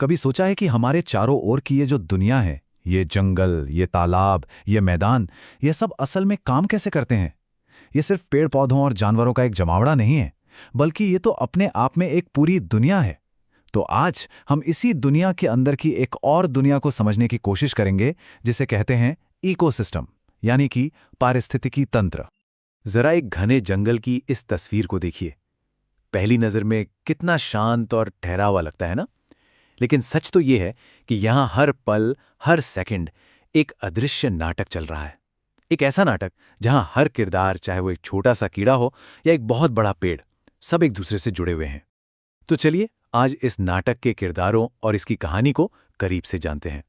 कभी सोचा है कि हमारे चारों ओर की ये जो दुनिया है, ये जंगल, ये तालाब, ये मैदान, ये सब असल में काम कैसे करते हैं? ये सिर्फ पेड़ पौधों और जानवरों का एक जमावड़ा नहीं है, बल्कि ये तो अपने आप में एक पूरी दुनिया है। तो आज हम इसी दुनिया के अंदर की एक और दुनिया को समझने की कोशिश करेंगे, जिसे कहते हैं इकोसिस्टम, यानी कि पारिस्थितिकी तंत्र। जरा एक घने जंगल की इस तस्वीर को देखिए। पहली नजर में कितना शांत और ठहरा हुआ लगता है ना? लेकिन सच तो यह है कि यहां हर पल, हर सेकंड एक अदृश्य नाटक चल रहा है। एक ऐसा नाटक जहां हर किरदार, चाहे वो एक छोटा सा कीड़ा हो या एक बहुत बड़ा पेड़, सब एक दूसरे से जुड़े हुए हैं। तो चलिए आज इस नाटक के किरदारों और इसकी कहानी को करीब से जानते हैं।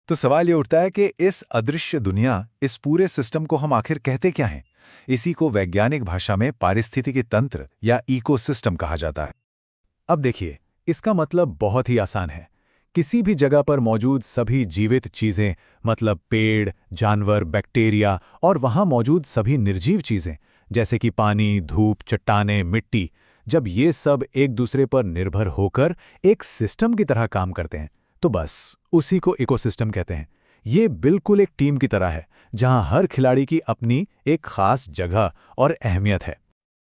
तो सवाल ये उठता है कि इस अदृश्य दुनिया, इस पूरे सिस्टम को हम आखिर कहते क्या हैं? इसी को वैज्ञानिक भाषा में पारिस्थितिकी तंत्र या इकोसिस्टम कहा जाता है। अब देखिए, इसका मतलब बहुत ही आसान है। किसी भी जगह पर मौजूद सभी जीवित चीजें, मतलब पेड़, जानवर, बैक्टीरिया और वहां मौजूद सभी निर्जीव चीजें, जैसे कि पानी, धूप, चट्टानें, मिट्टी, जब ये सब एक दूसरे पर निर्भर होकर एक सिस्टम की तरह काम करते हैं, तो बस उसी को इकोसिस्टम कहते हैं। ये बिल्कुल एक टीम की तरह है, जहां हर खिलाड़ी की अपनी एक खास जगह और अहमियत है।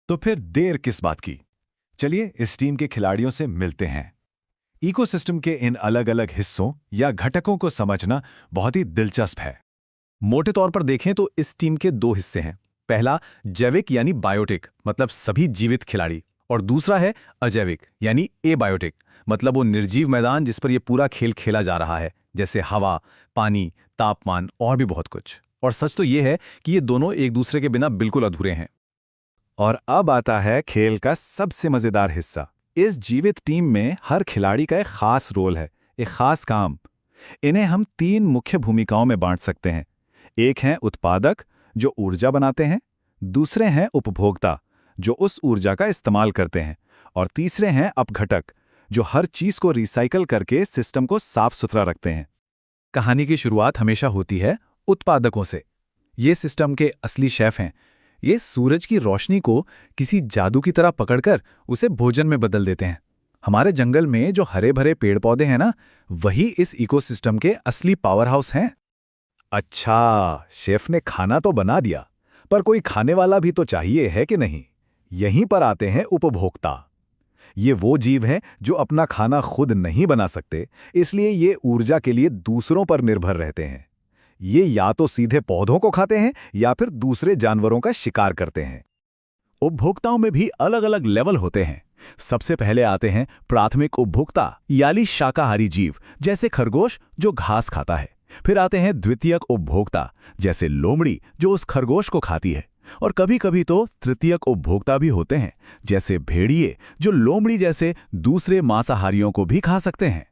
तो फिर देर किस बात की? चलिए इस टीम के खिलाड़ियों से मिलते हैं। इकोसिस्टम के इन अलग अलग हिस्सों या घटकों को समझना बहुत ही दिलचस्प है। मोटे तौर पर देखें तो इस टीम के दो हिस्से हैं। पहला जैविक यानी बायोटिक, मतलब सभी जीवित खिलाड़ी, और दूसरा है अजैविक यानी एबायोटिक, मतलब वो निर्जीव मैदान जिस पर यह पूरा खेल खेला जा रहा है, जैसे हवा, पानी, तापमान और भी बहुत कुछ। और सच तो यह है कि ये दोनों एक दूसरे के बिना बिल्कुल अधूरे हैं। और अब आता है खेल का सबसे मजेदार हिस्सा। इस जीवित टीम में हर खिलाड़ी का एक खास रोल है, एक खास काम। इन्हें हम तीन मुख्य भूमिकाओं में बांट सकते हैं। एक हैं उत्पादक, जो ऊर्जा बनाते हैं। दूसरे हैं उपभोक्ता, जो उस ऊर्जा का इस्तेमाल करते हैं। और तीसरे हैं अपघटक, जो हर चीज को रिसाइकल करके सिस्टम को साफ सुथरा रखते हैं। कहानी की शुरुआत हमेशा होती है उत्पादकों से। ये सिस्टम के असली शेफ हैं। ये सूरज की रोशनी को किसी जादू की तरह पकड़कर उसे भोजन में बदल देते हैं। हमारे जंगल में जो हरे भरे पेड़ पौधे हैं ना, वही इस इकोसिस्टम के असली पावर हाउस हैं। अच्छा, शेफ ने खाना तो बना दिया, पर कोई खाने वाला भी तो चाहिए, है कि नहीं? यहीं पर आते हैं उपभोक्ता। ये वो जीव हैं जो अपना खाना खुद नहीं बना सकते, इसलिए ये ऊर्जा के लिए दूसरों पर निर्भर रहते हैं। ये या तो सीधे पौधों को खाते हैं या फिर दूसरे जानवरों का शिकार करते हैं। उपभोक्ताओं में भी अलग अलग लेवल होते हैं। सबसे पहले आते हैं प्राथमिक उपभोक्ता, यानी शाकाहारी जीव, जैसे खरगोश जो घास खाता है। फिर आते हैं द्वितीयक उपभोक्ता, जैसे लोमड़ी जो उस खरगोश को खाती है। और कभी कभी तो तृतीयक उपभोक्ता भी होते हैं, जैसे भेड़िए जो लोमड़ी जैसे दूसरे मांसाहारियों को भी खा सकते हैं।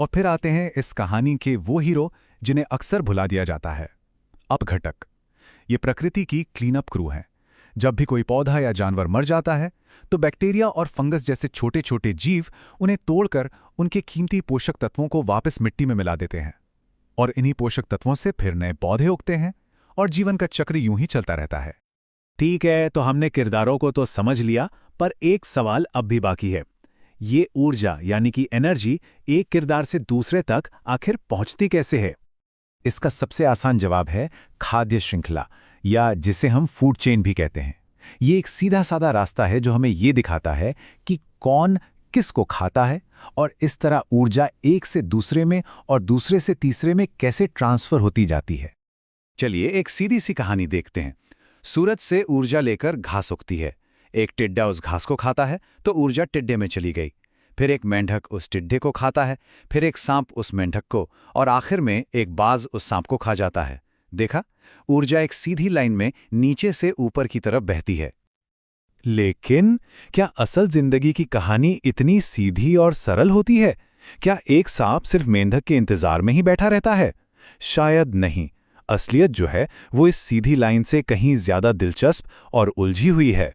और फिर आते हैं इस कहानी के वो हीरो जिन्हें अक्सर भुला दिया जाता है, अपघटक। ये प्रकृति की क्लीनअप क्रू हैं। जब भी कोई पौधा या जानवर मर जाता है, तो बैक्टीरिया और फंगस जैसे छोटे छोटे जीव उन्हें तोड़कर उनके कीमती पोषक तत्वों को वापस मिट्टी में मिला देते हैं। और इन्हीं पोषक तत्वों से फिर नए पौधे उगते हैं और जीवन का चक्र यूं ही चलता रहता है। ठीक है, तो हमने किरदारों को तो समझ लिया, पर एक सवाल अब भी बाकी है। ये ऊर्जा यानी कि एनर्जी एक किरदार से दूसरे तक आखिर पहुंचती कैसे है? इसका सबसे आसान जवाब है खाद्य श्रृंखला, या जिसे हम फूड चेन भी कहते हैं। ये एक सीधा साधा रास्ता है जो हमें ये दिखाता है कि कौन किसको खाता है, और इस तरह ऊर्जा एक से दूसरे में और दूसरे से तीसरे में कैसे ट्रांसफर होती जाती है। चलिए एक सीधी सी कहानी देखते हैं। सूरज से ऊर्जा लेकर घास उगती है। एक टिड्डा उस घास को खाता है तो ऊर्जा टिड्डे में चली गई। फिर एक मेंढक उस टिड्डे को खाता है, फिर एक सांप उस मेंढक को, और आखिर में एक बाज उस सांप को खा जाता है। देखा, ऊर्जा एक सीधी लाइन में नीचे से ऊपर की तरफ बहती है। लेकिन क्या असल जिंदगी की कहानी इतनी सीधी और सरल होती है? क्या एक सांप सिर्फ मेंढक के इंतजार में ही बैठा रहता है? शायद नहीं। असलियत जो है वो इस सीधी लाइन से कहीं ज्यादा दिलचस्प और उलझी हुई है।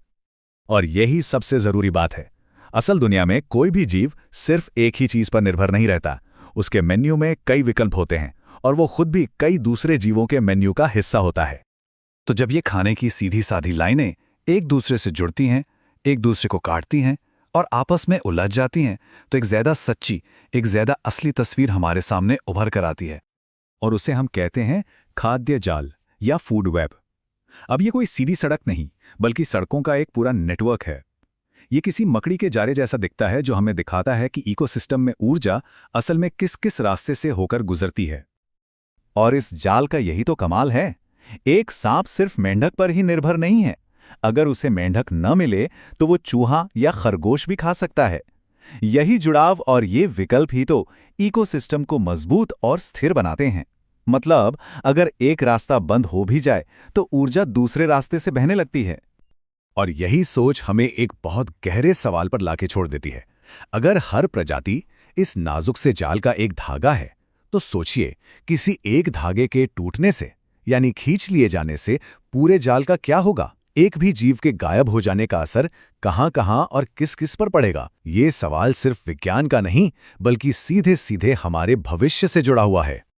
और यही सबसे जरूरी बात है। असल दुनिया में कोई भी जीव सिर्फ एक ही चीज पर निर्भर नहीं रहता। उसके मेन्यू में कई विकल्प होते हैं, और वो खुद भी कई दूसरे जीवों के मेन्यू का हिस्सा होता है। तो जब ये खाने की सीधी साधी लाइनें एक दूसरे से जुड़ती हैं, एक दूसरे को काटती हैं और आपस में उलझ जाती हैं तो एक ज़्यादा सच्ची, एक ज़्यादा असली तस्वीर हमारे सामने उभर कर आती है। और उसे हम कहते हैं खाद्य जाल या फूड वेब। अब ये कोई सीधी सड़क नहीं, बल्कि सड़कों का एक पूरा नेटवर्क है। ये किसी मकड़ी के जारे जैसा दिखता है जो हमें दिखाता है कि इकोसिस्टम में ऊर्जा असल में किस किस रास्ते से होकर गुजरती है। और इस जाल का यही तो कमाल है। एक सांप सिर्फ मेंढक पर ही निर्भर नहीं है। अगर उसे मेंढक न मिले तो वो चूहा या खरगोश भी खा सकता है। यही जुड़ाव और ये विकल्प ही तो इकोसिस्टम को मजबूत और स्थिर बनाते हैं। मतलब अगर एक रास्ता बंद हो भी जाए तो ऊर्जा दूसरे रास्ते से बहने लगती है। और यही सोच हमें एक बहुत गहरे सवाल पर लाके छोड़ देती है। अगर हर प्रजाति इस नाजुक से जाल का एक धागा है, तो सोचिए किसी एक धागे के टूटने से यानी खींच लिए जाने से पूरे जाल का क्या होगा। एक भी जीव के गायब हो जाने का असर कहां-कहां और किस-किस पर पड़ेगा। ये सवाल सिर्फ विज्ञान का नहीं, बल्कि सीधे-सीधे हमारे भविष्य से जुड़ा हुआ है।